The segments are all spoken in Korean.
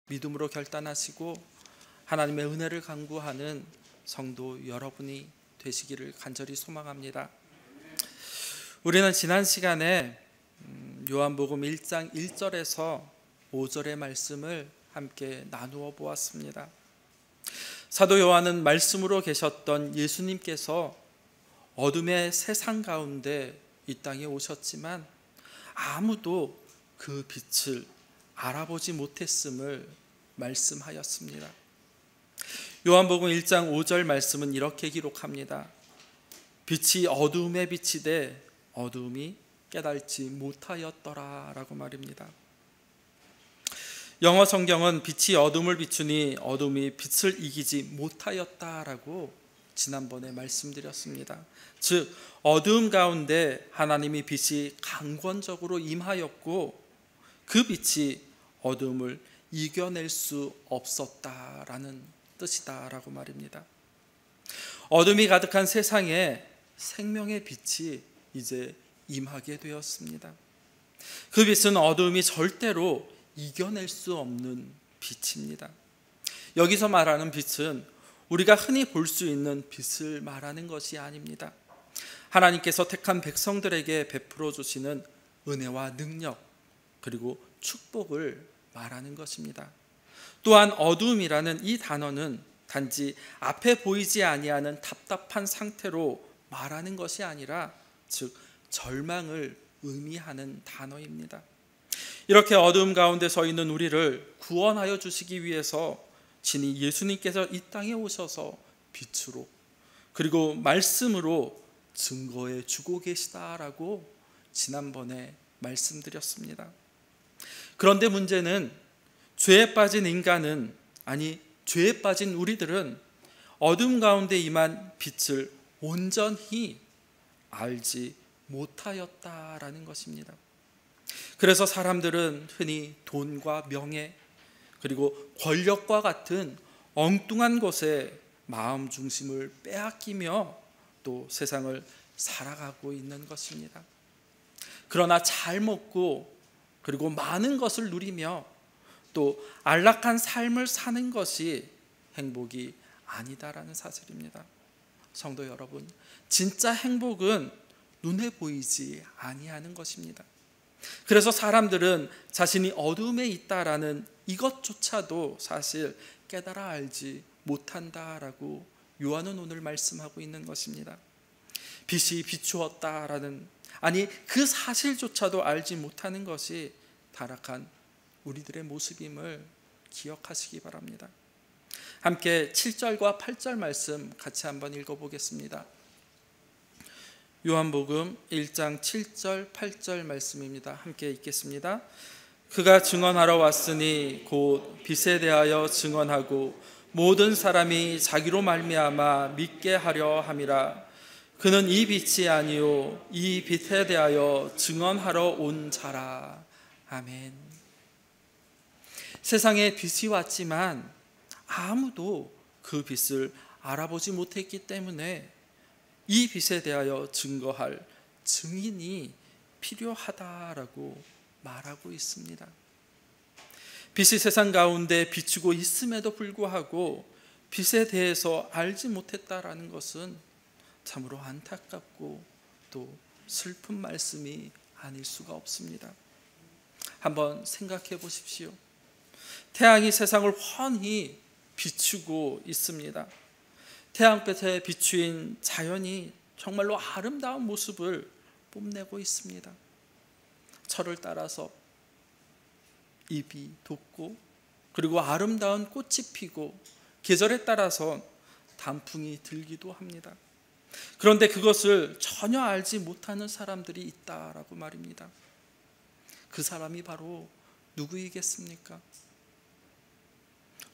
믿음으로 결단하시고 하나님의 은혜를 간구하는 성도 여러분이 되시기를 간절히 소망합니다. 우리는 지난 시간에 요한복음 1장 1절에서 5절의 말씀을 함께 나누어 보았습니다. 사도 요한은 말씀으로 계셨던 예수님께서 어둠의 세상 가운데 이 땅에 오셨지만 아무도 그 빛을 알아보지 못했음을 말씀하였습니다. 요한복음 1장 5절 말씀은 이렇게 기록합니다. 빛이 어두움에 비치되 어두움이 깨달지 못하였더라 라고 말입니다. 영어 성경은 빛이 어둠을 비추니 어둠이 빛을 이기지 못하였다라고 지난번에 말씀드렸습니다. 즉 어두움 가운데 하나님이 빛이 강권적으로 임하였고 그 빛이 어둠을 이겨낼 수 없었다라는 뜻이다라고 말입니다. 어둠이 가득한 세상에 생명의 빛이 이제 임하게 되었습니다. 그 빛은 어둠이 절대로 이겨낼 수 없는 빛입니다. 여기서 말하는 빛은 우리가 흔히 볼 수 있는 빛을 말하는 것이 아닙니다. 하나님께서 택한 백성들에게 베풀어 주시는 은혜와 능력 그리고 축복을 말하는 것입니다. 또한 어두움이라는 이 단어는 단지 앞에 보이지 아니하는 답답한 상태로 말하는 것이 아니라 즉 절망을 의미하는 단어입니다. 이렇게 어두움 가운데 서 있는 우리를 구원하여 주시기 위해서 친히 예수님께서 이 땅에 오셔서 빛으로 그리고 말씀으로 증거해 주고 계시다라고 지난번에 말씀드렸습니다. 그런데 문제는 죄에 빠진 인간은 죄에 빠진 우리들은 어둠 가운데 임한 빛을 온전히 알지 못하였다라는 것입니다. 그래서 사람들은 흔히 돈과 명예 그리고 권력과 같은 엉뚱한 것에 마음 중심을 빼앗기며 또 세상을 살아가고 있는 것입니다. 그러나 잘 먹고 그리고 많은 것을 누리며 또 안락한 삶을 사는 것이 행복이 아니다라는 사실입니다. 성도 여러분, 진짜 행복은 눈에 보이지 아니하는 것입니다. 그래서 사람들은 자신이 어둠에 있다라는 이것조차도 사실 깨달아 알지 못한다라고 요한은 오늘 말씀하고 있는 것입니다. 빛이 비추었다라는 그 사실조차도 알지 못하는 것이 타락한 우리들의 모습임을 기억하시기 바랍니다. 함께 7절과 8절 말씀 같이 한번 읽어보겠습니다. 요한복음 1장 7절 8절 말씀입니다. 함께 읽겠습니다. 그가 증언하러 왔으니 곧 빛에 대하여 증언하고 모든 사람이 자기로 말미암아 믿게 하려 함이라. 그는 이 빛이 아니요 이 빛에 대하여 증언하러 온 자라. 아멘. 세상에 빛이 왔지만 아무도 그 빛을 알아보지 못했기 때문에 이 빛에 대하여 증거할 증인이 필요하다라고 말하고 있습니다. 빛이 세상 가운데 비추고 있음에도 불구하고 빛에 대해서 알지 못했다라는 것은 참으로 안타깝고 또 슬픈 말씀이 아닐 수가 없습니다. 한번 생각해 보십시오. 태양이 세상을 훤히 비추고 있습니다. 태양빛에 비추인 자연이 정말로 아름다운 모습을 뽐내고 있습니다. 철을 따라서 잎이 돋고 그리고 아름다운 꽃이 피고 계절에 따라서 단풍이 들기도 합니다. 그런데 그것을 전혀 알지 못하는 사람들이 있다라고 말입니다. 그 사람이 바로 누구이겠습니까?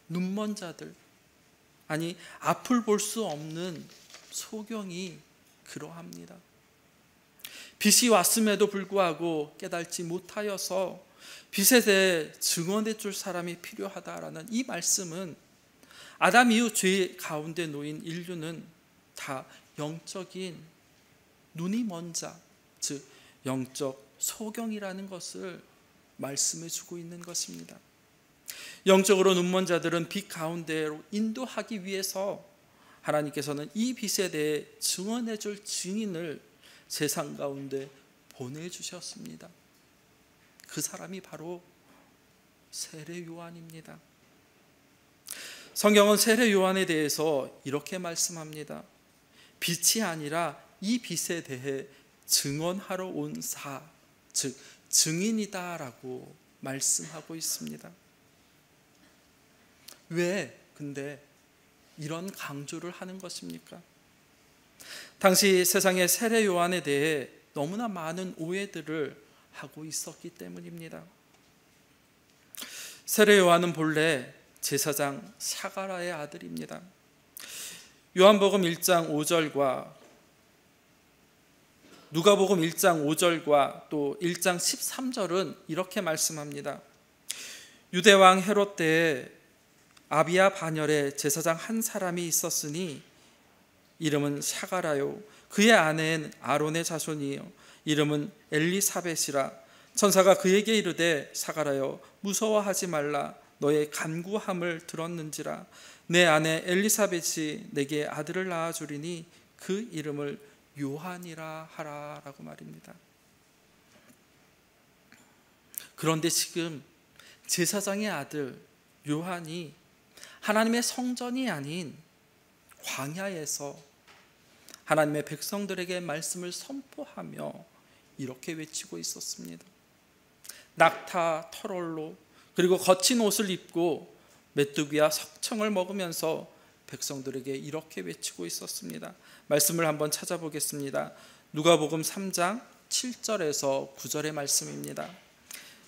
눈먼 자들, 앞을 볼 수 없는 소경이 그러합니다. 빛이 왔음에도 불구하고 깨달지 못하여서 빛에 대해 증언해 줄 사람이 필요하다라는 이 말씀은 아담 이후 죄 가운데 놓인 인류는 다 영적인 눈이 먼 자, 즉 영적 소경이라는 것을 말씀해 주고 있는 것입니다. 영적으로 눈먼 자들은 빛 가운데로 인도하기 위해서 하나님께서는 이 빛에 대해 증언해 줄 증인을 세상 가운데 보내주셨습니다. 그 사람이 바로 세례 요한입니다. 성경은 세례 요한에 대해서 이렇게 말씀합니다. 빛이 아니라 이 빛에 대해 증언하러 온 사, 즉 증인이다라고 말씀하고 있습니다. 왜 근데 이런 강조를 하는 것입니까? 당시 세상의 세례 요한에 대해 너무나 많은 오해들을 하고 있었기 때문입니다. 세례 요한은 본래 제사장 사가랴의 아들입니다. 요한복음 1장 5절과 누가복음 1장 5절과 또 1장 13절은 이렇게 말씀합니다. 유대왕 헤롯 때에 아비야 반열에 제사장 한 사람이 있었으니 이름은 사가랴요 그의 아내는 아론의 자손이요 이름은 엘리사벳이라. 천사가 그에게 이르되 사가랴여 무서워하지 말라. 너의 간구함을 들었는지라. 내 아내 엘리사벳이 내게 아들을 낳아주리니 그 이름을 요한이라 하라 라고 말입니다. 그런데 지금 제사장의 아들 요한이 하나님의 성전이 아닌 광야에서 하나님의 백성들에게 말씀을 선포하며 이렇게 외치고 있었습니다. 낙타 털옷로 그리고 거친 옷을 입고 메뚜기와 석청을 먹으면서 백성들에게 이렇게 외치고 있었습니다. 말씀을 한번 찾아보겠습니다. 누가복음 3장 7절에서 9절의 말씀입니다.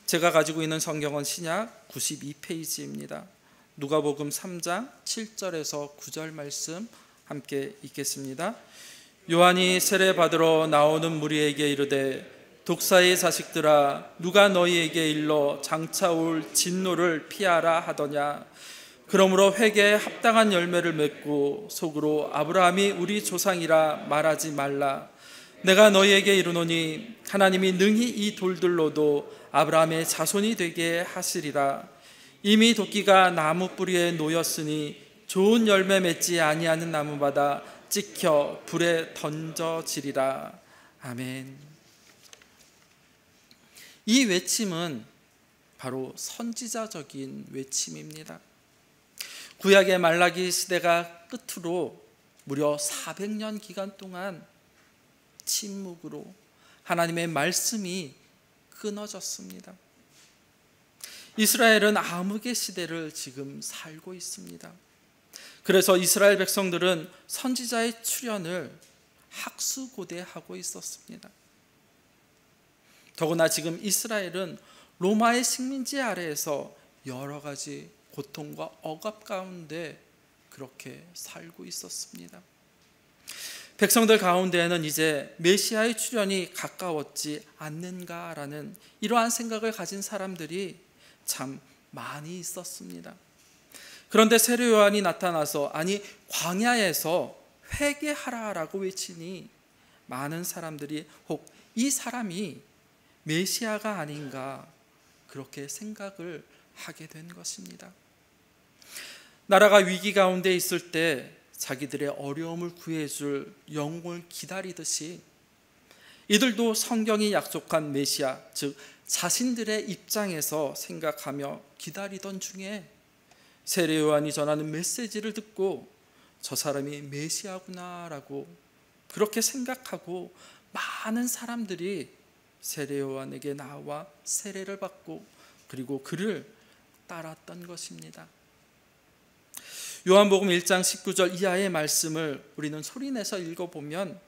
제가 가지고 있는 성경은 신약 92페이지입니다. 누가복음 3장 7절에서 9절 말씀 함께 읽겠습니다. 요한이 세례 받으러 나오는 무리에게 이르되 독사의 자식들아 누가 너희에게 일러 장차 올 진노를 피하라 하더냐. 그러므로 회개에 합당한 열매를 맺고 속으로 아브라함이 우리 조상이라 말하지 말라. 내가 너희에게 이르노니 하나님이 능히 이 돌들로도 아브라함의 자손이 되게 하시리라. 이미 도끼가 나무 뿌리에 놓였으니 좋은 열매 맺지 아니하는 나무마다 찍혀 불에 던져지리라. 아멘. 이 외침은 바로 선지자적인 외침입니다. 구약의 말라기 시대가 끝으로 무려 400년 기간 동안 침묵으로 하나님의 말씀이 끊어졌습니다. 이스라엘은 암흑의 시대를 지금 살고 있습니다. 그래서 이스라엘 백성들은 선지자의 출현을 학수고대하고 있었습니다. 더구나 지금 이스라엘은 로마의 식민지 아래에서 여러 가지 고통과 억압 가운데 그렇게 살고 있었습니다. 백성들 가운데에는 이제 메시아의 출현이 가까웠지 않는가라는 이러한 생각을 가진 사람들이 참 많이 있었습니다. 그런데 세례 요한이 나타나서 아니 광야에서 회개하라라고 외치니 많은 사람들이 혹 이 사람이 메시아가 아닌가 그렇게 생각을 하게 된 것입니다. 나라가 위기 가운데 있을 때 자기들의 어려움을 구해줄 영웅을 기다리듯이 이들도 성경이 약속한 메시아, 즉 자신들의 입장에서 생각하며 기다리던 중에 세례 요한이 전하는 메시지를 듣고 저 사람이 메시아구나라고 그렇게 생각하고 많은 사람들이 세례 요한에게 나와 세례를 받고 그리고 그를 따랐던 것입니다. 요한복음 1장 19절 이하의 말씀을 우리는 소리내서 읽어보면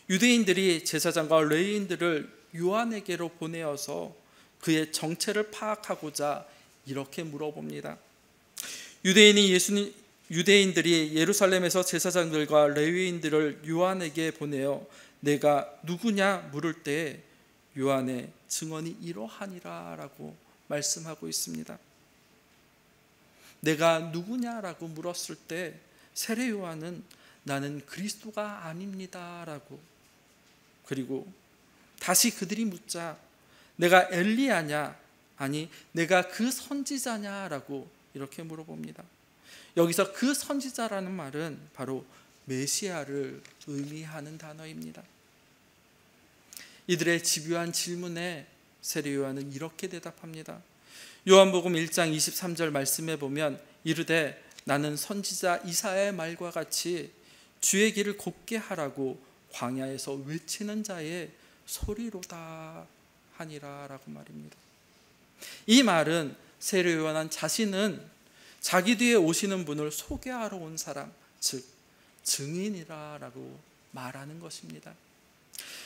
유대인들이 제사장과 레위인들을 요한에게로 보내어서 그의 정체를 파악하고자 이렇게 물어봅니다. 유대인들이 예루살렘에서 제사장들과 레위인들을 요한에게 보내어 내가 누구냐 물을 때 요한의 증언이 이러하니라 라고 말씀하고 있습니다. 내가 누구냐라고 물었을 때 세례 요한은 나는 그리스도가 아닙니다 라고, 그리고 다시 그들이 묻자 내가 엘리야냐 아니 내가 그 선지자냐라고 이렇게 물어봅니다. 여기서 그 선지자라는 말은 바로 메시아를 의미하는 단어입니다. 이들의 집요한 질문에 세례 요한은 이렇게 대답합니다. 요한복음 1장 23절 말씀에 보면 이르되 나는 선지자 이사야의 말과 같이 주의 길을 곱게 하라고 광야에서 외치는 자의 소리로다 하니라 라고 말입니다. 이 말은 세례 요한 자신은 자기 뒤에 오시는 분을 소개하러 온 사람, 즉 증인이라 라고 말하는 것입니다.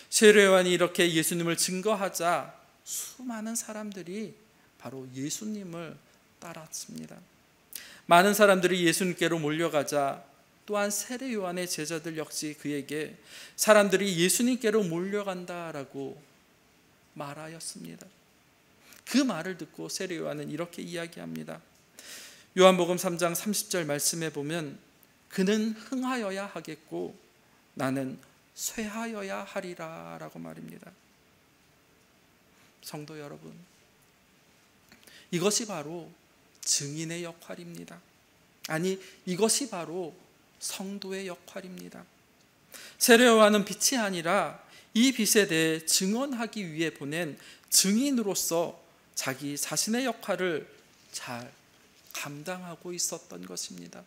세례 요한이 이렇게 예수님을 증거하자 수많은 사람들이 바로 예수님을 따랐습니다. 많은 사람들이 예수님께로 몰려가자 또한 세례 요한의 제자들 역시 그에게 사람들이 예수님께로 몰려간다라고 말하였습니다. 그 말을 듣고 세례 요한은 이렇게 이야기합니다. 요한복음 3장 30절 말씀에 보면 그는 흥하여야 하겠고 나는 쇠하여야 하리라 라고 말입니다. 성도 여러분, 이것이 바로 증인의 역할입니다. 아니, 이것이 바로 성도의 역할입니다. 세례 요한은 빛이 아니라 이 빛에 대해 증언하기 위해 보낸 증인으로서 자기 자신의 역할을 잘 감당하고 있었던 것입니다.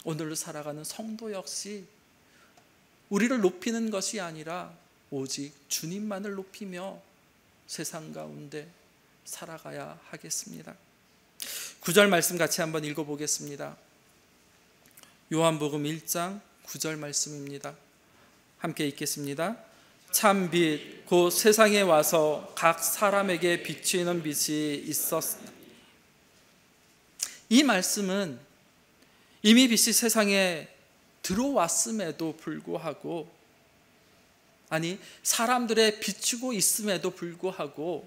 오늘을 살아가는 성도 역시 우리를 높이는 것이 아니라 오직 주님만을 높이며 세상 가운데 살아가야 하겠습니다. 9절 말씀 같이 한번 읽어보겠습니다. 요한복음 1장 9절 말씀입니다. 함께 읽겠습니다. 참 빛 곧 세상에 와서 각 사람에게 비추는 빛이 있었으나. 이 말씀은 이미 빛이 세상에 들어왔음에도 불구하고, 아니 사람들의 비추고 있음에도 불구하고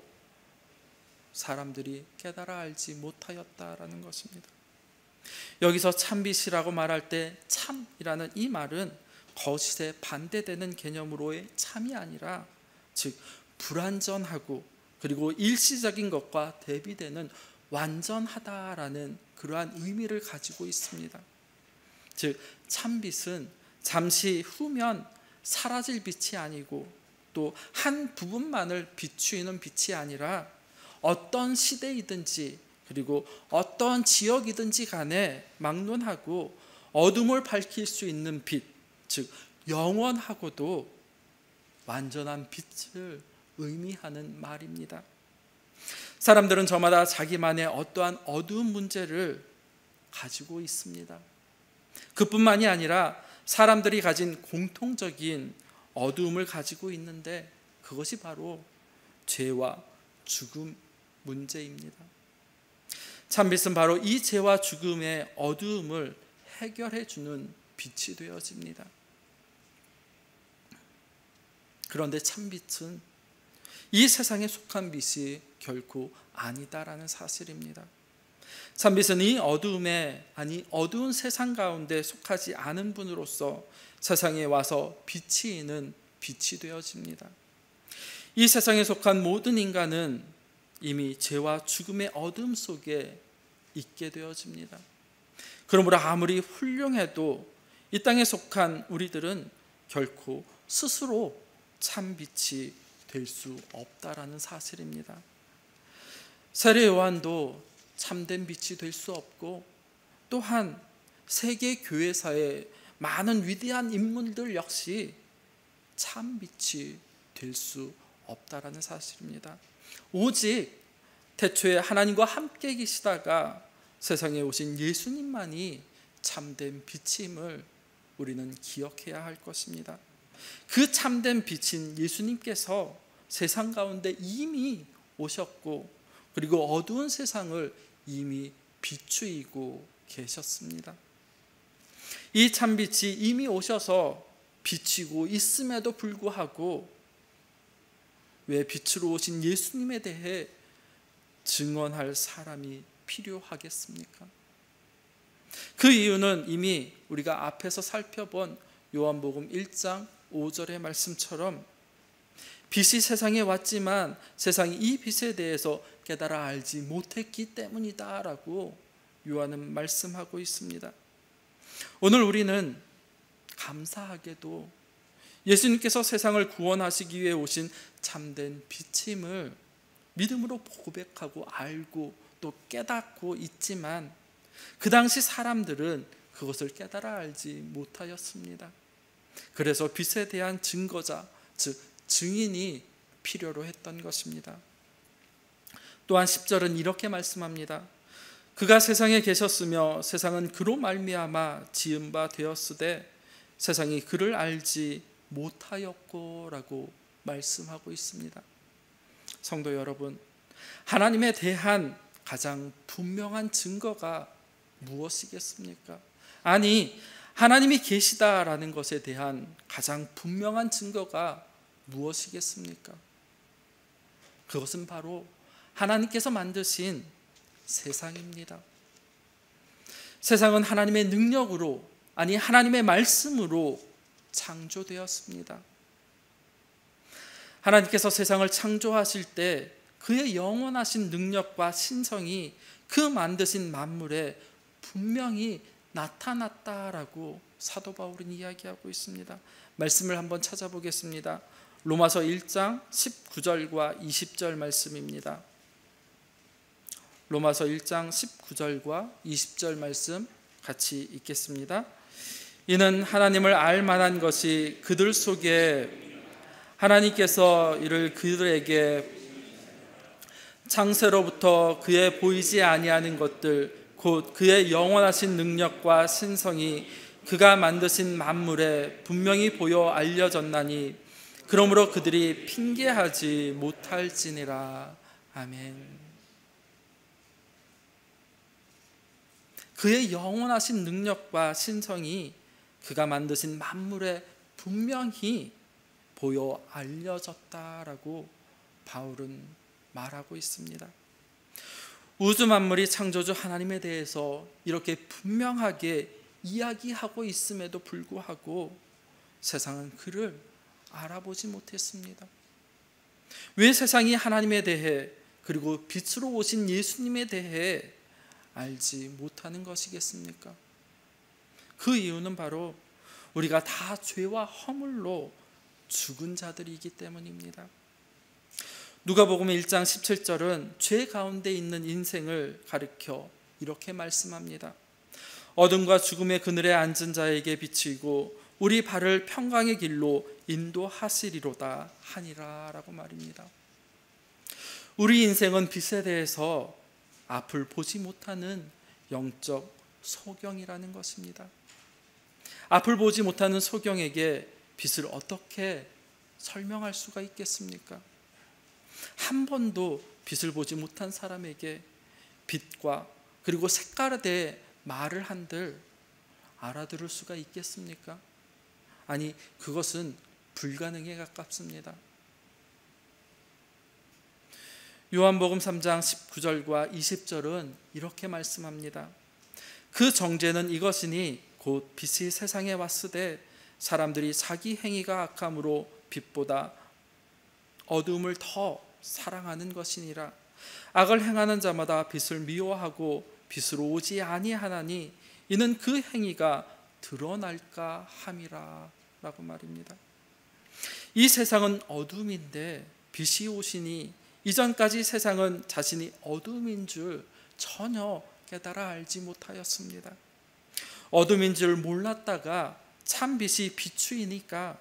사람들이 깨달아 알지 못하였다라는 것입니다. 여기서 참빛이라고 말할 때 참이라는 이 말은 거짓에 반대되는 개념으로의 참이 아니라 즉 불완전하고 그리고 일시적인 것과 대비되는 완전하다라는 그러한 의미를 가지고 있습니다. 즉 참빛은 잠시 후면 사라질 빛이 아니고 또 한 부분만을 비추이는 빛이 아니라 어떤 시대이든지 그리고 어떤 지역이든지 간에 막론하고 어둠을 밝힐 수 있는 빛, 즉 영원하고도 완전한 빛을 의미하는 말입니다. 사람들은 저마다 자기만의 어떠한 어두운 문제를 가지고 있습니다. 그뿐만이 아니라 사람들이 가진 공통적인 어두움을 가지고 있는데 그것이 바로 죄와 죽음 문제입니다. 참빛은 바로 이 죄와 죽음의 어두움을 해결해 주는 빛이 되어집니다. 그런데 참빛은 이 세상에 속한 빛이 결코 아니다라는 사실입니다. 참빛은 이 어두움에, 아니 어두운 세상 가운데 속하지 않은 분으로서 세상에 와서 비치이는 빛이 되어집니다. 이 세상에 속한 모든 인간은 이미 죄와 죽음의 어둠 속에 있게 되어집니다. 그러므로 아무리 훌륭해도 이 땅에 속한 우리들은 결코 스스로 참빛이 될 수 없다라는 사실입니다. 세례 요한도 참된 빛이 될 수 없고 또한 세계 교회사의 많은 위대한 인물들 역시 참빛이 될 수 없다라는 사실입니다. 오직 태초에 하나님과 함께 계시다가 세상에 오신 예수님만이 참된 빛임을 우리는 기억해야 할 것입니다. 그 참된 빛인 예수님께서 세상 가운데 이미 오셨고 그리고 어두운 세상을 이미 비추이고 계셨습니다. 이 참빛이 이미 오셔서 비치고 있음에도 불구하고 왜 빛으로 오신 예수님에 대해 증언할 사람이 필요하겠습니까? 그 이유는 이미 우리가 앞에서 살펴본 요한복음 1장 5절의 말씀처럼 빛이 세상에 왔지만 세상이 이 빛에 대해서 깨달아 알지 못했기 때문이다 라고 요한은 말씀하고 있습니다. 오늘 우리는 감사하게도 예수님께서 세상을 구원하시기 위해 오신 참된 빛임을 믿음으로 고백하고 알고 또 깨닫고 있지만 그 당시 사람들은 그것을 깨달아 알지 못하였습니다. 그래서 빛에 대한 증거자, 즉 증인이 필요로 했던 것입니다. 또한 10절은 이렇게 말씀합니다. 그가 세상에 계셨으며 세상은 그로 말미암아 지은 바 되었으되 세상이 그를 알지 못하였고 라고 말씀하고 있습니다. 성도 여러분, 하나님에 대한 가장 분명한 증거가 무엇이겠습니까? 아니, 하나님이 계시다라는 것에 대한 가장 분명한 증거가 무엇이겠습니까? 그것은 바로 하나님께서 만드신 세상입니다. 세상은 하나님의 능력으로, 아니 하나님의 말씀으로 창조되었습니다. 하나님께서 세상을 창조하실 때 그의 영원하신 능력과 신성이 그 만드신 만물에 분명히 나타났다라고 사도 바울은 이야기하고 있습니다. 말씀을 한번 찾아보겠습니다. 로마서 1장 19절과 20절 말씀입니다. 로마서 1장 19절과 20절 말씀 같이 읽겠습니다. 이는 하나님을 알 만한 것이 그들 속에 하나님께서 이를 그들에게 창세로부터 그의 보이지 아니하는 것들 곧 그의 영원하신 능력과 신성이 그가 만드신 만물에 분명히 보여 알려졌나니 그러므로 그들이 핑계하지 못할지니라. 아멘. 그의 영원하신 능력과 신성이 그가 만드신 만물에 분명히 보여 알려졌다라고 바울은 말하고 있습니다. 우주 만물이 창조주 하나님에 대해서 이렇게 분명하게 이야기하고 있음에도 불구하고 세상은 그를 알아보지 못했습니다. 왜 세상이 하나님에 대해 그리고 빛으로 오신 예수님에 대해 알지 못하는 것이겠습니까? 그 이유는 바로 우리가 다 죄와 허물로 죽은 자들이기 때문입니다. 누가복음 1장 17절은 죄 가운데 있는 인생을 가리켜 이렇게 말씀합니다. 어둠과 죽음의 그늘에 앉은 자에게 비치고 우리 발을 평강의 길로 인도하시리로다 하니라 라고 말입니다. 우리 인생은 빛에 대해서 앞을 보지 못하는 영적 소경이라는 것입니다. 앞을 보지 못하는 소경에게 빛을 어떻게 설명할 수가 있겠습니까? 한 번도 빛을 보지 못한 사람에게 빛과 그리고 색깔에 대해 말을 한들 알아들을 수가 있겠습니까? 아니, 그것은 불가능에 가깝습니다. 요한복음 3장 19절과 20절은 이렇게 말씀합니다. 그 정죄는 이것이니 곧 빛이 세상에 왔으되 사람들이 자기 행위가 악함으로 빛보다 어두움을 더 사랑하는 것이니라. 악을 행하는 자마다 빛을 미워하고 빛으로 오지 아니하나니 이는 그 행위가 드러날까 함이라 라고 말입니다. 이 세상은 어둠인데 빛이 오시니 이전까지 세상은 자신이 어둠인 줄 전혀 깨달아 알지 못하였습니다. 어둠인 줄 몰랐다가 참 빛이 비추이니까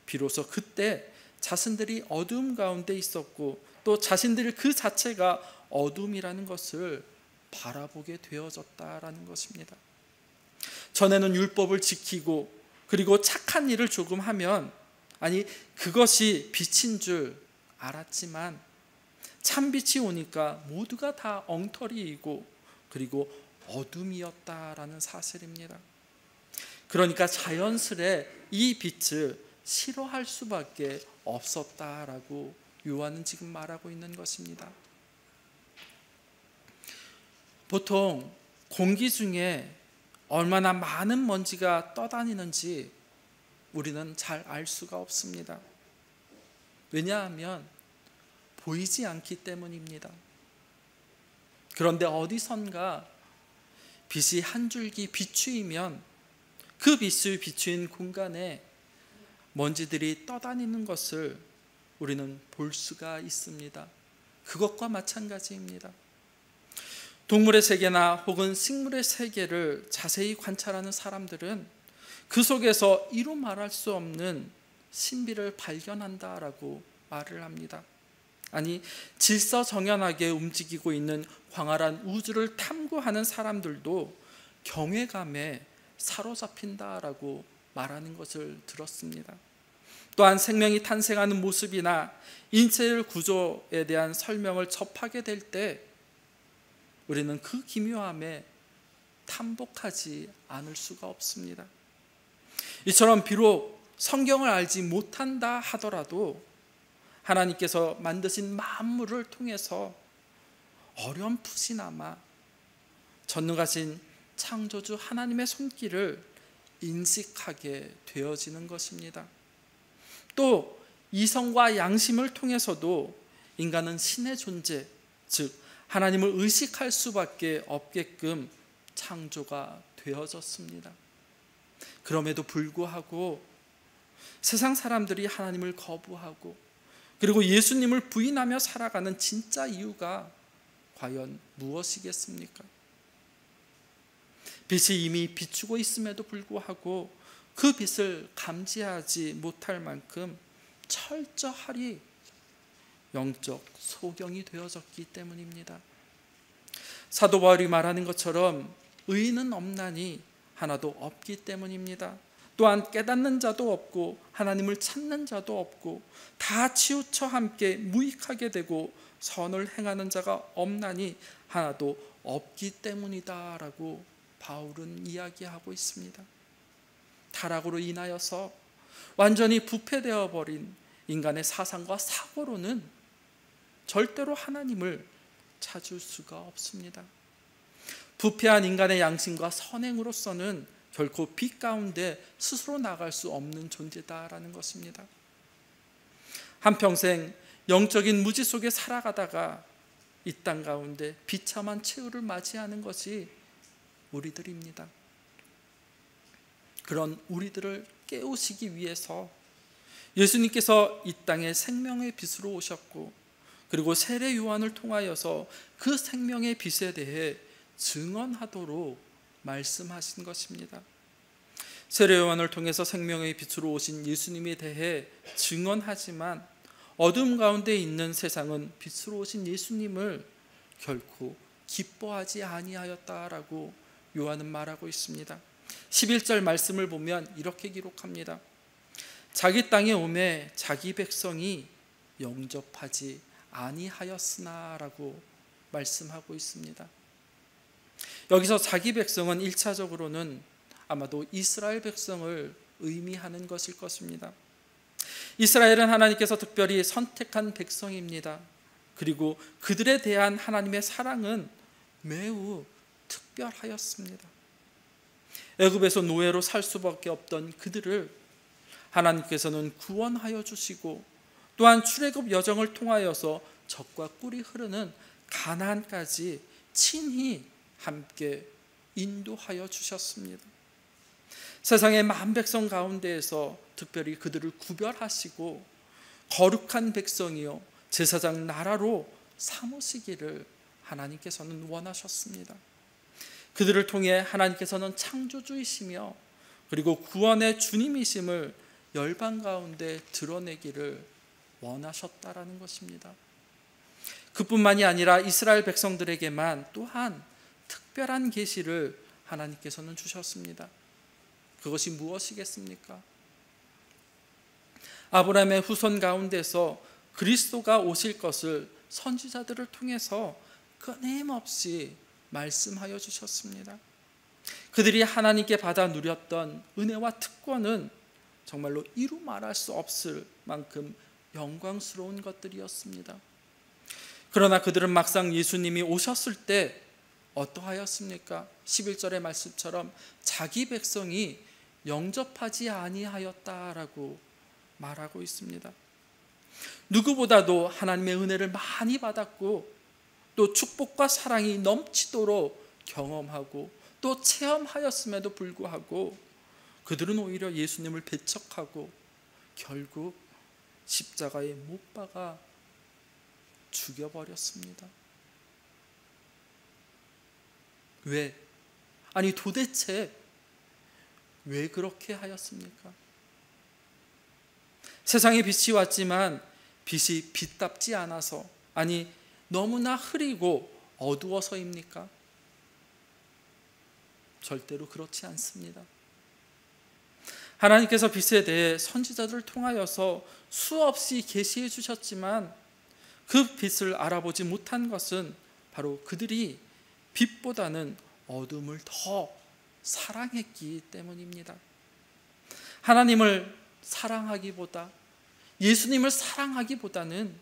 비로소 그때 자신들이 어둠 가운데 있었고 또 자신들 그 자체가 어둠이라는 것을 바라보게 되어졌다라는 것입니다. 전에는 율법을 지키고 그리고 착한 일을 조금 하면 아니 그것이 빛인 줄 알았지만 참 빛이 오니까 모두가 다 엉터리이고 그리고 어둠이었다라는 사실입니다. 그러니까 자연스레 이 빛을 싫어할 수밖에 없었다라고 요한은 지금 말하고 있는 것입니다. 보통 공기 중에 얼마나 많은 먼지가 떠다니는지 우리는 잘 알 수가 없습니다. 왜냐하면 보이지 않기 때문입니다. 그런데 어디선가 빛이 한 줄기 비추이면 그 빛을 비추인 공간에 먼지들이 떠다니는 것을 우리는 볼 수가 있습니다. 그것과 마찬가지입니다. 동물의 세계나 혹은 식물의 세계를 자세히 관찰하는 사람들은 그 속에서 이루 말할 수 없는 신비를 발견한다라고 말을 합니다. 아니, 질서정연하게 움직이고 있는 광활한 우주를 탐구하는 사람들도 경외감에 사로잡힌다라고 말하는 것을 들었습니다. 또한 생명이 탄생하는 모습이나 인체의 구조에 대한 설명을 접하게 될 때 우리는 그 기묘함에 탐복하지 않을 수가 없습니다. 이처럼 비록 성경을 알지 못한다 하더라도 하나님께서 만드신 만물을 통해서 어렴풋이나마 전능하신 창조주 하나님의 손길을 인식하게 되어지는 것입니다. 또 이성과 양심을 통해서도 인간은 신의 존재, 즉 하나님을 의식할 수밖에 없게끔 창조가 되어졌습니다. 그럼에도 불구하고 세상 사람들이 하나님을 거부하고 그리고 예수님을 부인하며 살아가는 진짜 이유가 과연 무엇이겠습니까? 빛이 이미 비추고 있음에도 불구하고 그 빛을 감지하지 못할 만큼 철저하리 영적 소경이 되어졌기 때문입니다. 사도 바울이 말하는 것처럼 의인은 없나니 하나도 없기 때문입니다. 또한 깨닫는 자도 없고 하나님을 찾는 자도 없고 다 치우쳐 함께 무익하게 되고 선을 행하는 자가 없나니 하나도 없기 때문이다 라고 바울은 이야기하고 있습니다. 타락으로 인하여서 완전히 부패되어 버린 인간의 사상과 사고로는 절대로 하나님을 찾을 수가 없습니다. 부패한 인간의 양심과 선행으로서는 결코 빛 가운데 스스로 나갈 수 없는 존재다라는 것입니다. 한평생 영적인 무지 속에 살아가다가 이 땅 가운데 비참한 최후를 맞이하는 것이 우리들입니다. 그런 우리들을 깨우시기 위해서 예수님께서 이 땅에 생명의 빛으로 오셨고 그리고 세례 요한을 통하여서 그 생명의 빛에 대해 증언하도록 말씀하신 것입니다. 세례 요한을 통해서 생명의 빛으로 오신 예수님에 대해 증언하지만 어둠 가운데 있는 세상은 빛으로 오신 예수님을 결코 기뻐하지 아니하였다라고 요한은 말하고 있습니다. 11절 말씀을 보면 이렇게 기록합니다. 자기 땅에 오매 자기 백성이 영접하지 아니하였으나 라고 말씀하고 있습니다. 여기서 자기 백성은 1차적으로는 아마도 이스라엘 백성을 의미하는 것일 것입니다. 이스라엘은 하나님께서 특별히 선택한 백성입니다. 그리고 그들에 대한 하나님의 사랑은 매우 특별하였습니다. 애굽에서 노예로 살 수밖에 없던 그들을 하나님께서는 구원하여 주시고 또한 출애굽 여정을 통하여서 젖과 꿀이 흐르는 가나안까지 친히 함께 인도하여 주셨습니다. 세상의 만 백성 가운데에서 특별히 그들을 구별하시고 거룩한 백성이요 제사장 나라로 삼으시기를 하나님께서는 원하셨습니다. 그들을 통해 하나님께서는 창조주이시며 그리고 구원의 주님이심을 열방 가운데 드러내기를 원하셨다라는 것입니다. 그뿐만이 아니라 이스라엘 백성들에게만 또한 특별한 계시를 하나님께서는 주셨습니다. 그것이 무엇이겠습니까? 아브라함의 후손 가운데서 그리스도가 오실 것을 선지자들을 통해서 끊임없이 말씀하여 주셨습니다. 그들이 하나님께 받아 누렸던 은혜와 특권은 정말로 이루 말할 수 없을 만큼 영광스러운 것들이었습니다. 그러나 그들은 막상 예수님이 오셨을 때 어떠하였습니까? 11절의 말씀처럼 자기 백성이 영접하지 아니하였다라고 말하고 있습니다. 누구보다도 하나님의 은혜를 많이 받았고 또 축복과 사랑이 넘치도록 경험하고 또 체험하였음에도 불구하고 그들은 오히려 예수님을 배척하고 결국 십자가에 못 박아 죽여버렸습니다. 왜? 아니 도대체 왜 그렇게 하였습니까? 세상에 빛이 왔지만 빛이 빛답지 않아서, 아니 너무나 흐리고 어두워서입니까? 절대로 그렇지 않습니다. 하나님께서 빛에 대해 선지자들을 통하여서 수없이 계시해 주셨지만 그 빛을 알아보지 못한 것은 바로 그들이 빛보다는 어둠을 더 사랑했기 때문입니다. 하나님을 사랑하기보다, 예수님을 사랑하기보다는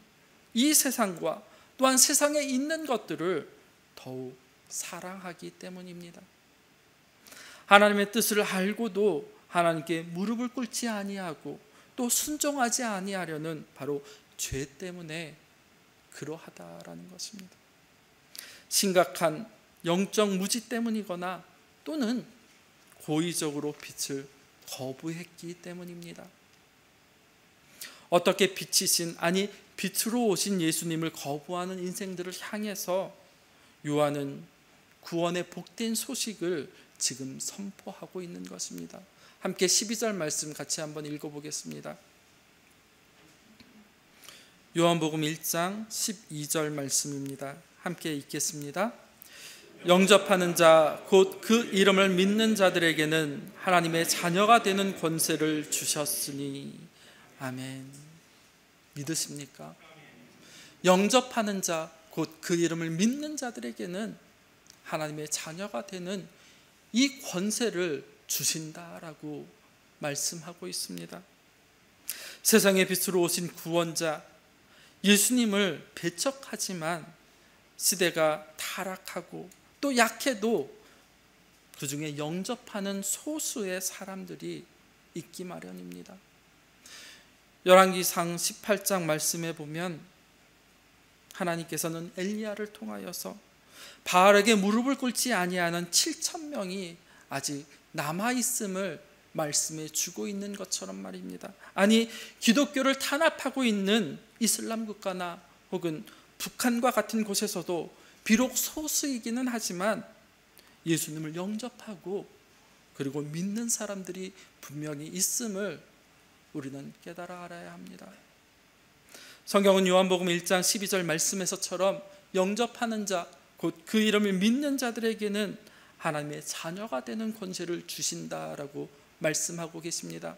이 세상과 또한 세상에 있는 것들을 더욱 사랑하기 때문입니다. 하나님의 뜻을 알고도 하나님께 무릎을 꿇지 아니하고 또 순종하지 아니하려는 바로 죄 때문에 그러하다라는 것입니다. 심각한 영적 무지 때문이거나 또는 고의적으로 빛을 거부했기 때문입니다. 어떻게 빛이신, 아니 빛으로 오신 예수님을 거부하는 인생들을 향해서 요한은 구원의 복된 소식을 지금 선포하고 있는 것입니다. 함께 12절 말씀 같이 한번 읽어보겠습니다. 요한복음 1장 12절 말씀입니다. 함께 읽겠습니다. 영접하는 자 곧 그 이름을 믿는 자들에게는 하나님의 자녀가 되는 권세를 주셨으니. 아멘. 믿으십니까? 영접하는 자 곧 그 이름을 믿는 자들에게는 하나님의 자녀가 되는 이 권세를 주신다라고 말씀하고 있습니다. 세상의 빛으로 오신 구원자 예수님을 배척하지만 시대가 타락하고 또 약해도 그 중에 영접하는 소수의 사람들이 있기 마련입니다. 열왕기상 18장 말씀에 보면 하나님께서는 엘리야를 통하여서 바알에게 무릎을 꿇지 아니하는 7,000명이 아직 남아있음을 말씀해 주고 있는 것처럼 말입니다. 아니 기독교를 탄압하고 있는 이슬람 국가나 혹은 북한과 같은 곳에서도 비록 소수이기는 하지만 예수님을 영접하고 그리고 믿는 사람들이 분명히 있음을 우리는 깨달아 알아야 합니다. 성경은 요한복음 1장 12절 말씀에서처럼 영접하는 자 곧 그 이름을 믿는 자들에게는 하나님의 자녀가 되는 권세를 주신다라고 말씀하고 계십니다.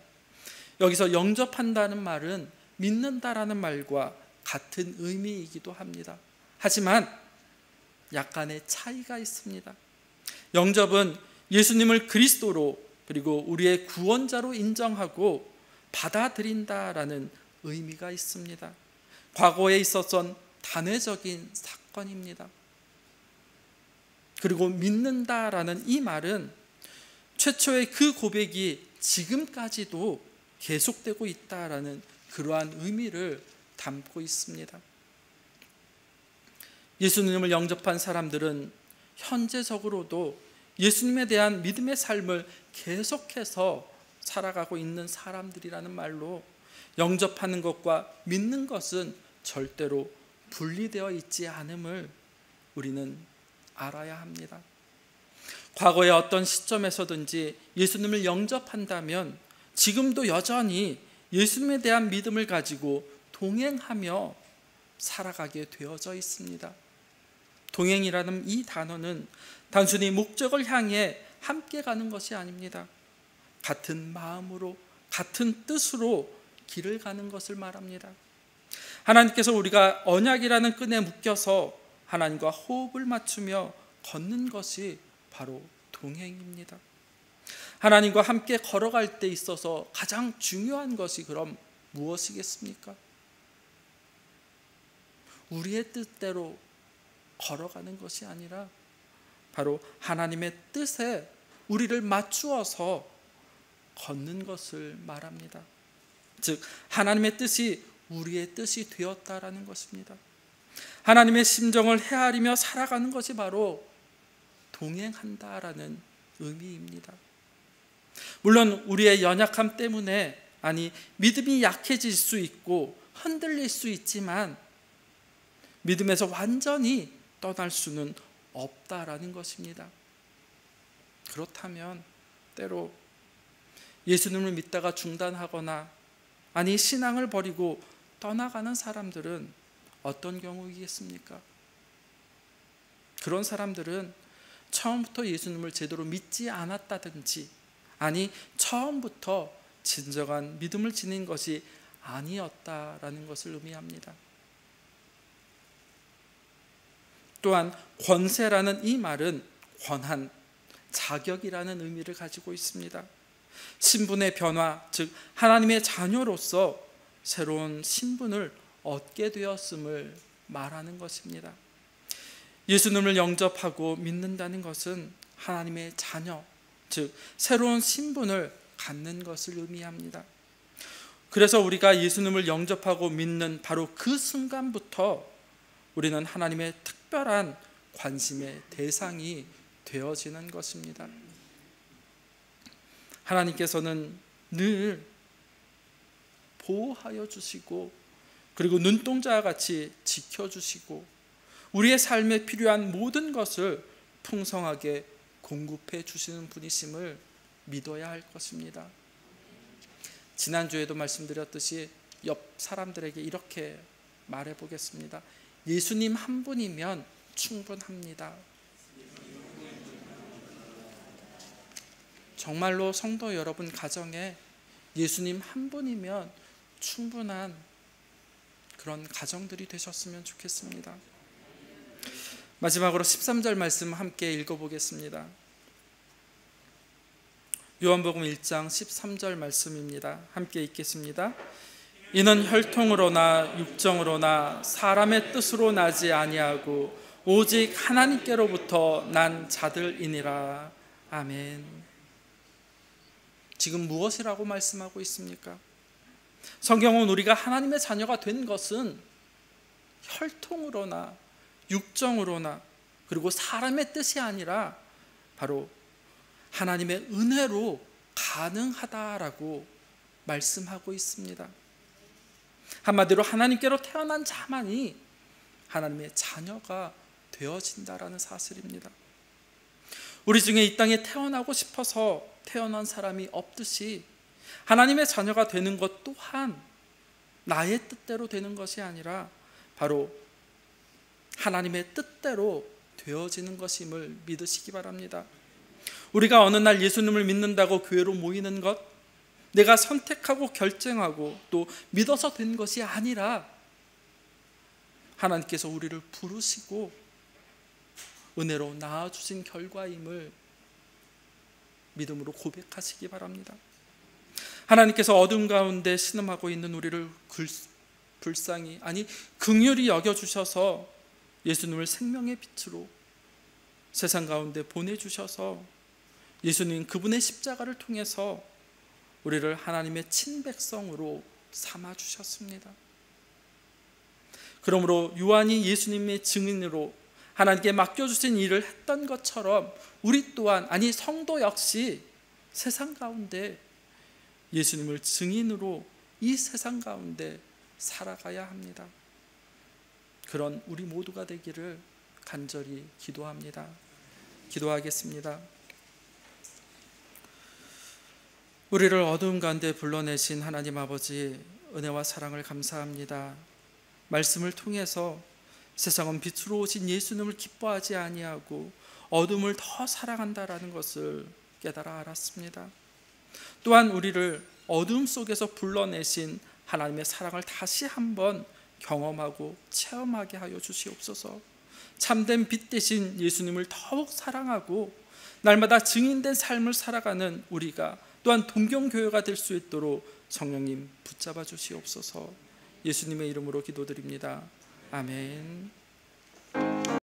여기서 영접한다는 말은 믿는다라는 말과 같은 의미이기도 합니다. 하지만 약간의 차이가 있습니다. 영접은 예수님을 그리스도로 그리고 우리의 구원자로 인정하고 받아들인다라는 의미가 있습니다. 과거에 있었던 단회적인 사건입니다. 그리고 믿는다라는 이 말은 최초의 그 고백이 지금까지도 계속되고 있다라는 그러한 의미를 담고 있습니다. 예수님을 영접한 사람들은 현재적으로도 예수님에 대한 믿음의 삶을 계속해서 살아가고 있는 사람들이라는 말로 영접하는 것과 믿는 것은 절대로 분리되어 있지 않음을 우리는 알아야 합니다. 과거의 어떤 시점에서든지 예수님을 영접한다면 지금도 여전히 예수님에 대한 믿음을 가지고 동행하며 살아가게 되어져 있습니다. 동행이라는 이 단어는 단순히 목적을 향해 함께 가는 것이 아닙니다. 같은 마음으로 같은 뜻으로 길을 가는 것을 말합니다. 하나님께서 우리가 언약이라는 끈에 묶여서 하나님과 호흡을 맞추며 걷는 것이 바로 동행입니다. 하나님과 함께 걸어갈 때 있어서 가장 중요한 것이 그럼 무엇이겠습니까? 우리의 뜻대로 걸어가는 것이 아니라 바로 하나님의 뜻에 우리를 맞추어서 걷는 것을 말합니다. 즉 하나님의 뜻이 우리의 뜻이 되었다라는 것입니다. 하나님의 심정을 헤아리며 살아가는 것이 바로 동행한다라는 의미입니다. 물론 우리의 연약함 때문에, 믿음이 약해질 수 있고 흔들릴 수 있지만 믿음에서 완전히 떠날 수는 없다라는 것입니다. 그렇다면 때로 예수님을 믿다가 중단하거나 신앙을 버리고 떠나가는 사람들은 어떤 경우이겠습니까? 그런 사람들은 처음부터 예수님을 제대로 믿지 않았다든지, 처음부터 진정한 믿음을 지닌 것이 아니었다라는 것을 의미합니다. 또한 권세라는 이 말은 권한, 자격이라는 의미를 가지고 있습니다. 신분의 변화, 즉 하나님의 자녀로서 새로운 신분을 얻게 되었음을 말하는 것입니다. 예수님을 영접하고 믿는다는 것은 하나님의 자녀, 즉 새로운 신분을 갖는 것을 의미합니다. 그래서 우리가 예수님을 영접하고 믿는 바로 그 순간부터 우리는 하나님의 특별한 관심의 대상이 되어지는 것입니다. 하나님께서는 늘 보호하여 주시고, 그리고 눈동자와 같이 지켜주시고, 우리의 삶에 필요한 모든 것을 풍성하게 공급해 주시는 분이심을 믿어야 할 것입니다. 지난주에도 말씀드렸듯이 옆 사람들에게 이렇게 말해 보겠습니다. 예수님 한 분이면 충분합니다. 정말로 성도 여러분 가정에 예수님 한 분이면 충분한 그런 가정들이 되셨으면 좋겠습니다. 마지막으로 13절 말씀 함께 읽어보겠습니다. 요한복음 1장 13절 말씀입니다. 함께 읽겠습니다. 이는 혈통으로나 육정으로나 사람의 뜻으로 나지 아니하고 오직 하나님께로부터 난 자들이니라. 아멘. 지금 무엇이라고 말씀하고 있습니까? 성경은 우리가 하나님의 자녀가 된 것은 혈통으로나 육정으로나 그리고 사람의 뜻이 아니라 바로 하나님의 은혜로 가능하다라고 말씀하고 있습니다. 한마디로 하나님께로 태어난 자만이 하나님의 자녀가 되어진다라는 사실입니다. 우리 중에 이 땅에 태어나고 싶어서 태어난 사람이 없듯이 하나님의 자녀가 되는 것 또한 나의 뜻대로 되는 것이 아니라 바로 하나님의 뜻대로 되어지는 것임을 믿으시기 바랍니다. 우리가 어느 날 예수님을 믿는다고 교회로 모이는 것, 내가 선택하고 결정하고 또 믿어서 된 것이 아니라 하나님께서 우리를 부르시고 은혜로 낳아주신 결과임을 믿음으로 고백하시기 바랍니다. 하나님께서 어둠 가운데 신음하고 있는 우리를 불쌍히, 긍휼히 여겨주셔서 예수님을 생명의 빛으로 세상 가운데 보내주셔서 예수님 그분의 십자가를 통해서 우리를 하나님의 친백성으로 삼아주셨습니다. 그러므로 요한이 예수님의 증인으로 하나님께 맡겨주신 일을 했던 것처럼 우리 또한, 성도 역시 세상 가운데 예수님을 증인으로 이 세상 가운데 살아가야 합니다. 그런 우리 모두가 되기를 간절히 기도합니다. 기도하겠습니다. 우리를 어두운 가운데 불러내신 하나님 아버지, 은혜와 사랑을 감사합니다. 말씀을 통해서 세상은 빛으로 오신 예수님을 기뻐하지 아니하고 어둠을 더 사랑한다라는 것을 깨달아 알았습니다. 또한 우리를 어둠 속에서 불러내신 하나님의 사랑을 다시 한번 경험하고 체험하게 하여 주시옵소서. 참된 빛 대신 예수님을 더욱 사랑하고 날마다 증인된 삶을 살아가는 우리가 또한 동경교회가 될 수 있도록 성령님 붙잡아 주시옵소서. 예수님의 이름으로 기도드립니다. 아멘.